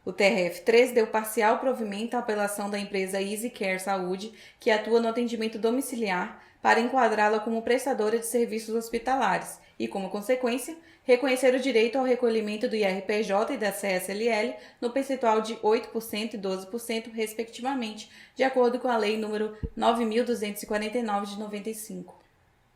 O TRF3 deu parcial provimento à apelação da empresa Easy Care Saúde, que atua no atendimento domiciliar, para enquadrá-la como prestadora de serviços hospitalares e, como consequência, reconhecer o direito ao recolhimento do IRPJ e da CSLL no percentual de 8% e 12%, respectivamente, de acordo com a Lei nº 9.249 de 95.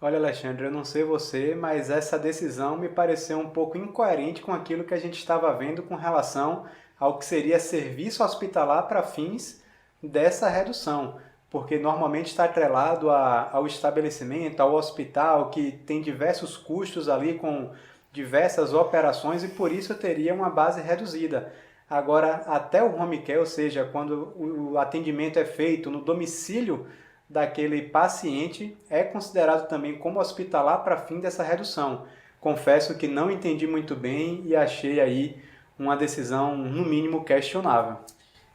Olha, Alexandre, eu não sei você, mas essa decisão me pareceu um pouco incoerente com aquilo que a gente estava vendo com relação ao que seria serviço hospitalar para fins dessa redução, porque normalmente está atrelado ao estabelecimento, ao hospital, que tem diversos custos ali com diversas operações e por isso teria uma base reduzida. Agora, até o home care, ou seja, quando o atendimento é feito no domicílio daquele paciente, é considerado também como hospitalar para fim dessa redução. Confesso que não entendi muito bem e achei aí uma decisão, no mínimo, questionável.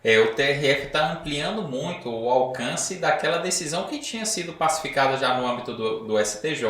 O TRF está ampliando muito o alcance daquela decisão que tinha sido pacificada já no âmbito do STJ,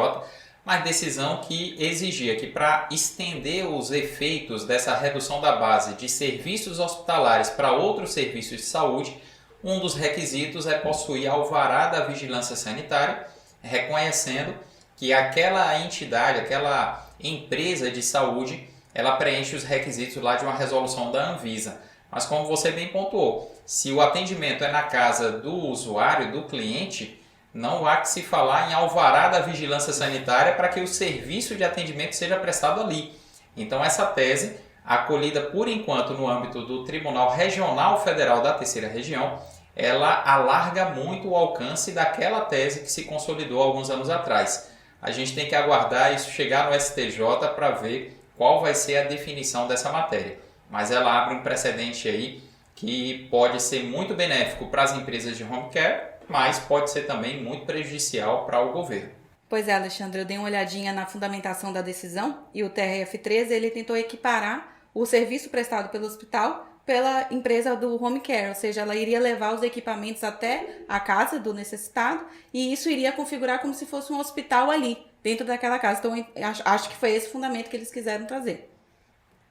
mas decisão que exigia que para estender os efeitos dessa redução da base de serviços hospitalares para outros serviços de saúde, um dos requisitos é possuir alvará da vigilância sanitária, reconhecendo que aquela entidade, aquela empresa de saúde, ela preenche os requisitos lá de uma resolução da Anvisa. Mas como você bem pontuou, se o atendimento é na casa do usuário, do cliente, não há que se falar em alvará da vigilância sanitária para que o serviço de atendimento seja prestado ali. Então essa tese, acolhida por enquanto no âmbito do Tribunal Regional Federal da Terceira Região, ela alarga muito o alcance daquela tese que se consolidou alguns anos atrás. A gente tem que aguardar isso chegar no STJ para ver qual vai ser a definição dessa matéria. Mas ela abre um precedente aí que pode ser muito benéfico para as empresas de home care, mas pode ser também muito prejudicial para o governo. Pois é, Alexandre, eu dei uma olhadinha na fundamentação da decisão e o TRF13 ele tentou equiparar o serviço prestado pelo hospital pela empresa do home care, ou seja, ela iria levar os equipamentos até a casa do necessitado e isso iria configurar como se fosse um hospital ali, dentro daquela casa. Então, acho que foi esse fundamento que eles quiseram trazer.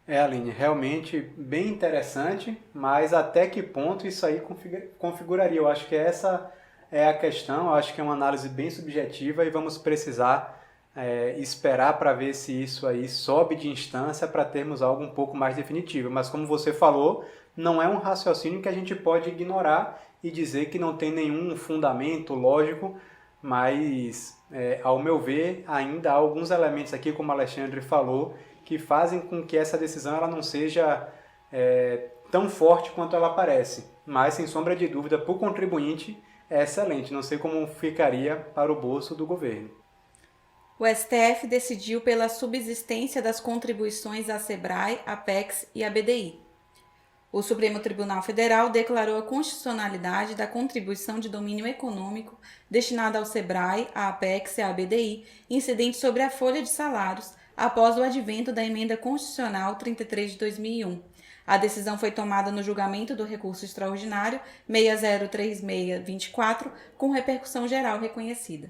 Aline, realmente bem interessante, mas até que ponto isso aí configuraria? Eu acho que essa é a questão, eu acho que é uma análise bem subjetiva e vamos precisar esperar para ver se isso aí sobe de instância para termos algo um pouco mais definitivo. Mas como você falou, não é um raciocínio que a gente pode ignorar e dizer que não tem nenhum fundamento lógico, mas ao meu ver ainda há alguns elementos aqui, como o Alexandre falou, que fazem com que essa decisão ela não seja tão forte quanto ela parece. Mas, sem sombra de dúvida, para o contribuinte é excelente. Não sei como ficaria para o bolso do governo. O STF decidiu pela subsistência das contribuições à SEBRAE, Apex e à BDI. O Supremo Tribunal Federal declarou a constitucionalidade da contribuição de domínio econômico destinada ao SEBRAE, à Apex e à BDI, incidente sobre a folha de salários, após o advento da Emenda Constitucional 33 de 2001. A decisão foi tomada no julgamento do recurso extraordinário 603624, com repercussão geral reconhecida.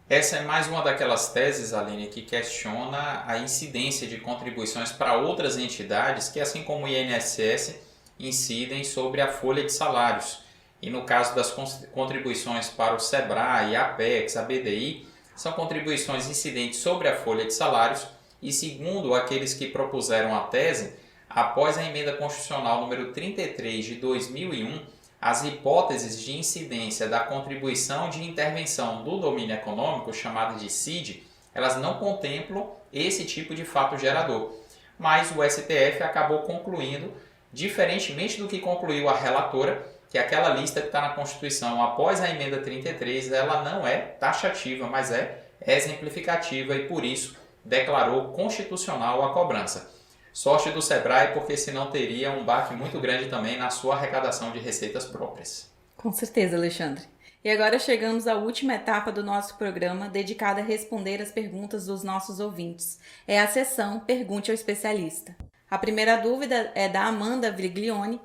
Essa é mais uma daquelas teses, Aline, que questiona a incidência de contribuições para outras entidades que, assim como o INSS, incidem sobre a folha de salários. E no caso das contribuições para o SEBRAE, a Apex, a BDI, são contribuições incidentes sobre a folha de salários e, segundo aqueles que propuseram a tese, após a Emenda Constitucional número 33 de 2001, as hipóteses de incidência da contribuição de intervenção do domínio econômico, chamada de CID, elas não contemplam esse tipo de fato gerador. Mas o STF acabou concluindo, diferentemente do que concluiu a relatora, que aquela lista que está na Constituição após a Emenda 33, ela não é taxativa, mas é exemplificativa e, por isso, declarou constitucional a cobrança. Sorte do SEBRAE, porque senão teria um baque muito grande também na sua arrecadação de receitas próprias. Com certeza, Alexandre. E agora chegamos à última etapa do nosso programa, dedicada a responder as perguntas dos nossos ouvintes. É a sessão Pergunte ao Especialista. A primeira dúvida é da Amanda Viglione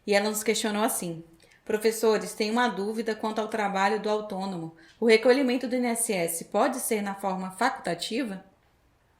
e ela nos questionou assim: professores, tenho uma dúvida quanto ao trabalho do autônomo. O recolhimento do INSS pode ser na forma facultativa?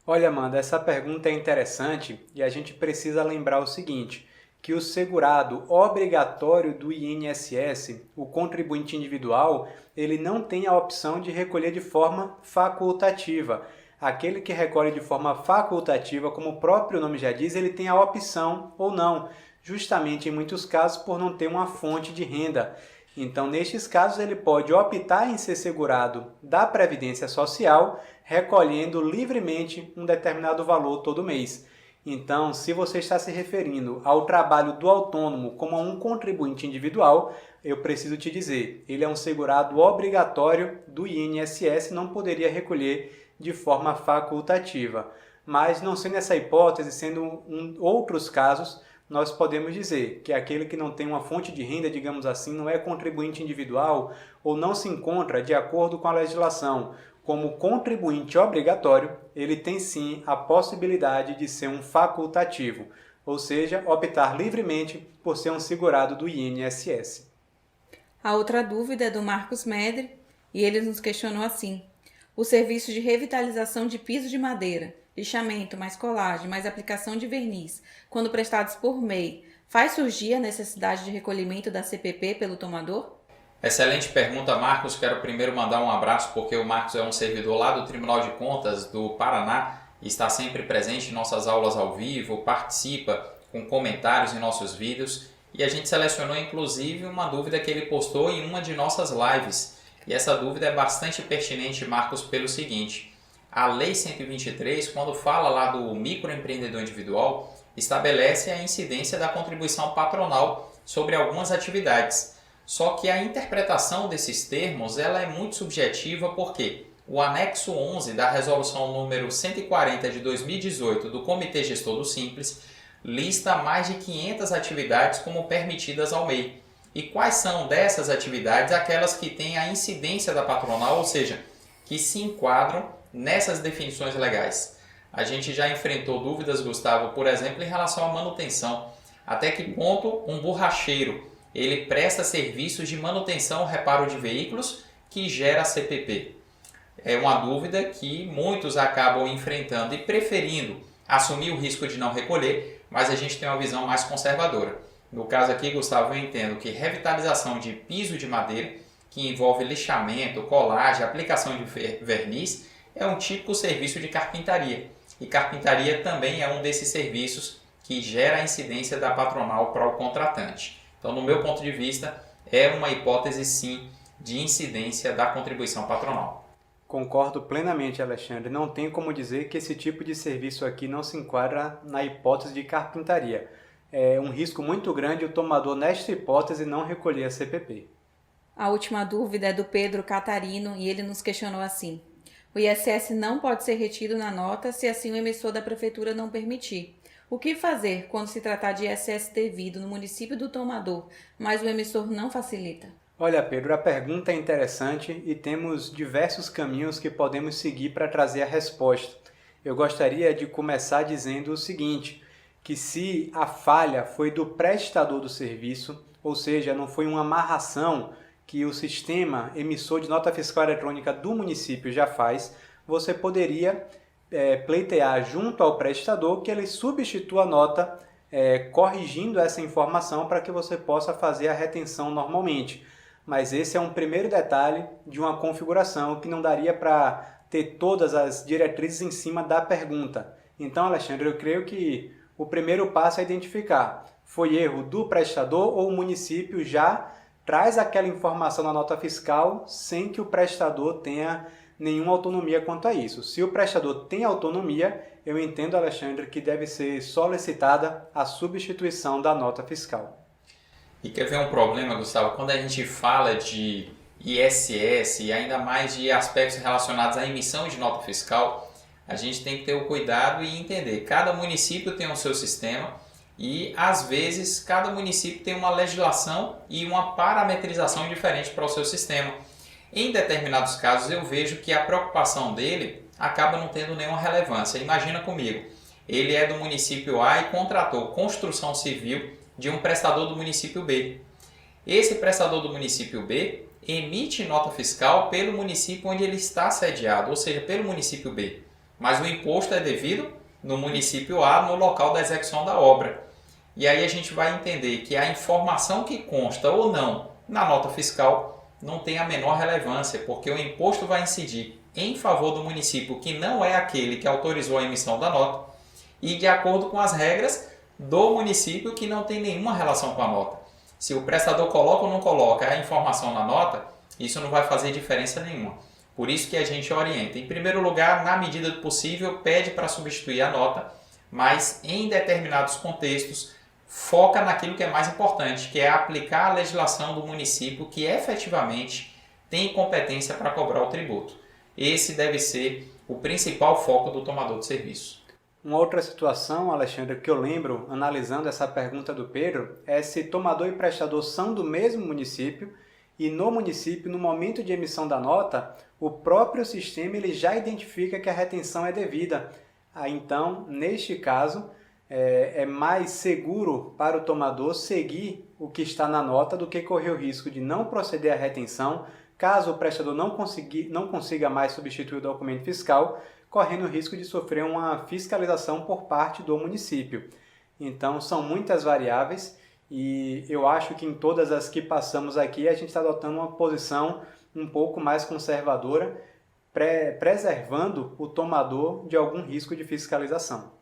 Olha, Amanda, essa pergunta é interessante e a gente precisa lembrar o seguinte, que o segurado obrigatório do INSS, o contribuinte individual, ele não tem a opção de recolher de forma facultativa. Aquele que recolhe de forma facultativa, como o próprio nome já diz, ele tem a opção ou não, justamente em muitos casos por não ter uma fonte de renda. Então, nestes casos, ele pode optar em ser segurado da Previdência Social, recolhendo livremente um determinado valor todo mês. Então, se você está se referindo ao trabalho do autônomo como a um contribuinte individual, eu preciso te dizer, ele é um segurado obrigatório do INSS, não poderia recolher de forma facultativa. Mas, não sendo essa hipótese, sendo outros casos, nós podemos dizer que aquele que não tem uma fonte de renda, digamos assim, não é contribuinte individual ou não se encontra de acordo com a legislação como contribuinte obrigatório, ele tem sim a possibilidade de ser um facultativo, ou seja, optar livremente por ser um segurado do INSS. A outra dúvida é do Marcos Medre e ele nos questionou assim: o serviço de revitalização de piso de madeira, lixamento, mais colagem, mais aplicação de verniz, quando prestados por MEI, faz surgir a necessidade de recolhimento da CPP pelo tomador? Excelente pergunta, Marcos. Quero primeiro mandar um abraço porque o Marcos é um servidor lá do Tribunal de Contas do Paraná e está sempre presente em nossas aulas ao vivo, participa com comentários em nossos vídeos e a gente selecionou inclusive uma dúvida que ele postou em uma de nossas lives. E essa dúvida é bastante pertinente, Marcos, pelo seguinte: a Lei 123, quando fala lá do microempreendedor individual, estabelece a incidência da contribuição patronal sobre algumas atividades. Só que a interpretação desses termos ela é muito subjetiva porque o anexo 11 da resolução número 140 de 2018 do Comitê Gestor do Simples lista mais de 500 atividades como permitidas ao MEI. E quais são dessas atividades aquelas que têm a incidência da patronal, ou seja, que se enquadram nessas definições legais? A gente já enfrentou dúvidas, Gustavo, por exemplo, em relação à manutenção. Até que ponto um borracheiro ele presta serviços de manutenção ou reparo de veículos que gera CPP? É uma dúvida que muitos acabam enfrentando e preferindo assumir o risco de não recolher, mas a gente tem uma visão mais conservadora. No caso aqui, Gustavo, eu entendo que revitalização de piso de madeira, que envolve lixamento, colagem, aplicação de verniz, é um típico serviço de carpintaria. E carpintaria também é um desses serviços que gera a incidência da patronal para o contratante. Então, no meu ponto de vista, é uma hipótese sim de incidência da contribuição patronal. Concordo plenamente, Alexandre. Não tem como dizer que esse tipo de serviço aqui não se enquadra na hipótese de carpintaria. É um risco muito grande o tomador, nesta hipótese, não recolher a CPP. A última dúvida é do Pedro Catarino e ele nos questionou assim: o ISS não pode ser retido na nota se assim o emissor da prefeitura não permitir. O que fazer quando se tratar de ISS devido no município do tomador, mas o emissor não facilita? Olha, Pedro, a pergunta é interessante e temos diversos caminhos que podemos seguir para trazer a resposta. Eu gostaria de começar dizendo o seguinte, que se a falha foi do prestador do serviço, ou seja, não foi uma amarração que o sistema emissor de nota fiscal eletrônica do município já faz, você poderia pleitear junto ao prestador que ele substitua a nota corrigindo essa informação para que você possa fazer a retenção normalmente. Mas esse é um primeiro detalhe de uma configuração que não daria para ter todas as diretrizes em cima da pergunta. Então, Alexandre, eu creio que o primeiro passo é identificar: foi erro do prestador ou o município já traz aquela informação na nota fiscal sem que o prestador tenha nenhuma autonomia quanto a isso. Se o prestador tem autonomia, eu entendo, Alexandre, que deve ser solicitada a substituição da nota fiscal. E quer ver um problema, Gustavo? Quando a gente fala de ISS e ainda mais de aspectos relacionados à emissão de nota fiscal, a gente tem que ter o cuidado e entender. Cada município tem o seu sistema e, às vezes, cada município tem uma legislação e uma parametrização diferente para o seu sistema. Em determinados casos, eu vejo que a preocupação dele acaba não tendo nenhuma relevância. Imagina comigo, ele é do município A e contratou construção civil de um prestador do município B. Esse prestador do município B emite nota fiscal pelo município onde ele está sediado, ou seja, pelo município B. Mas o imposto é devido no município A, no local da execução da obra. E aí a gente vai entender que a informação que consta ou não na nota fiscal não tem a menor relevância, porque o imposto vai incidir em favor do município que não é aquele que autorizou a emissão da nota e de acordo com as regras do município que não tem nenhuma relação com a nota. Se o prestador coloca ou não coloca a informação na nota, isso não vai fazer diferença nenhuma. Por isso que a gente orienta. Em primeiro lugar, na medida do possível, pede para substituir a nota, mas em determinados contextos, foca naquilo que é mais importante, que é aplicar a legislação do município que efetivamente tem competência para cobrar o tributo. Esse deve ser o principal foco do tomador de serviço. Uma outra situação, Alexandre, que eu lembro, analisando essa pergunta do Pedro, é se tomador e prestador são do mesmo município e no município, no momento de emissão da nota, o próprio sistema ele já identifica que a retenção é devida. Então, neste caso, é mais seguro para o tomador seguir o que está na nota do que correr o risco de não proceder à retenção, caso o prestador não consiga mais substituir o documento fiscal, correndo o risco de sofrer uma fiscalização por parte do município. Então, são muitas variáveis e eu acho que em todas as que passamos aqui a gente está adotando uma posição um pouco mais conservadora, preservando o tomador de algum risco de fiscalização.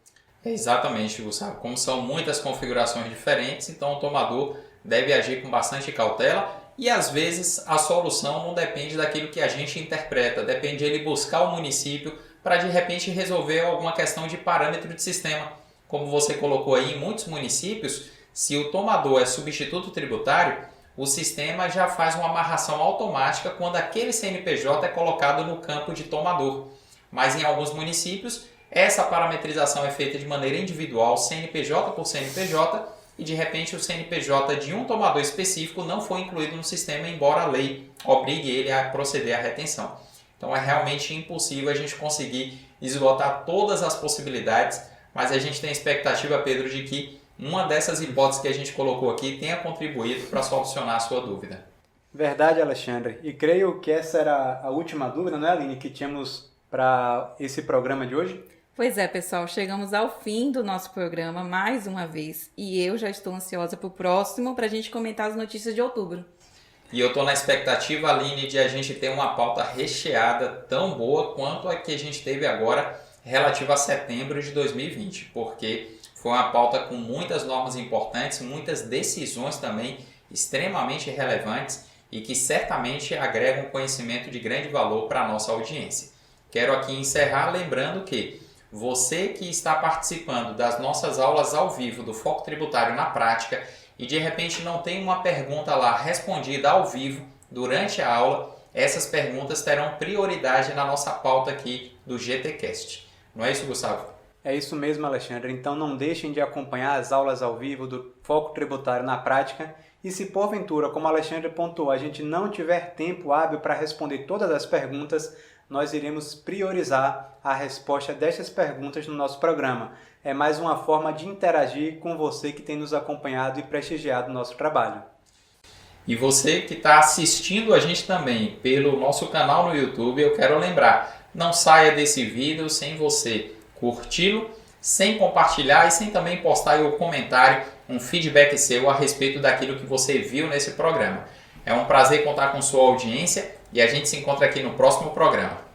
Exatamente, Gustavo. Como são muitas configurações diferentes, então o tomador deve agir com bastante cautela e às vezes a solução não depende daquilo que a gente interpreta, depende de ele buscar o município para de repente resolver alguma questão de parâmetro de sistema. Como você colocou aí, em muitos municípios, se o tomador é substituto tributário, o sistema já faz uma amarração automática quando aquele CNPJ é colocado no campo de tomador. Mas em alguns municípios, essa parametrização é feita de maneira individual, CNPJ por CNPJ, e de repente o CNPJ de um tomador específico não foi incluído no sistema, embora a lei obrigue ele a proceder à retenção. Então é realmente impossível a gente conseguir esgotar todas as possibilidades, mas a gente tem a expectativa, Pedro, de que uma dessas hipóteses que a gente colocou aqui tenha contribuído para solucionar a sua dúvida. Verdade, Alexandre. E creio que essa era a última dúvida, não é, Aline, que tínhamos para esse programa de hoje? Pois é, pessoal, chegamos ao fim do nosso programa mais uma vez e eu já estou ansiosa para o próximo para a gente comentar as notícias de outubro. E eu estou na expectativa, Aline, de a gente ter uma pauta recheada tão boa quanto a que a gente teve agora relativa a setembro de 2020, porque foi uma pauta com muitas normas importantes, muitas decisões também extremamente relevantes e que certamente agregam conhecimento de grande valor para a nossa audiência. Quero aqui encerrar lembrando que você que está participando das nossas aulas ao vivo do Foco Tributário na Prática e de repente não tem uma pergunta lá respondida ao vivo durante a aula, essas perguntas terão prioridade na nossa pauta aqui do GTcast. Não é isso, Gustavo? É isso mesmo, Alexandre. Então não deixem de acompanhar as aulas ao vivo do Foco Tributário na Prática. E se porventura, como o Alexandre pontuou, a gente não tiver tempo hábil para responder todas as perguntas, nós iremos priorizar a resposta destas perguntas no nosso programa. É mais uma forma de interagir com você que tem nos acompanhado e prestigiado o nosso trabalho. E você que está assistindo a gente também pelo nosso canal no YouTube, eu quero lembrar, não saia desse vídeo sem você curti-lo, sem compartilhar e sem também postar aí o comentário, um feedback seu a respeito daquilo que você viu nesse programa. É um prazer contar com sua audiência e a gente se encontra aqui no próximo programa.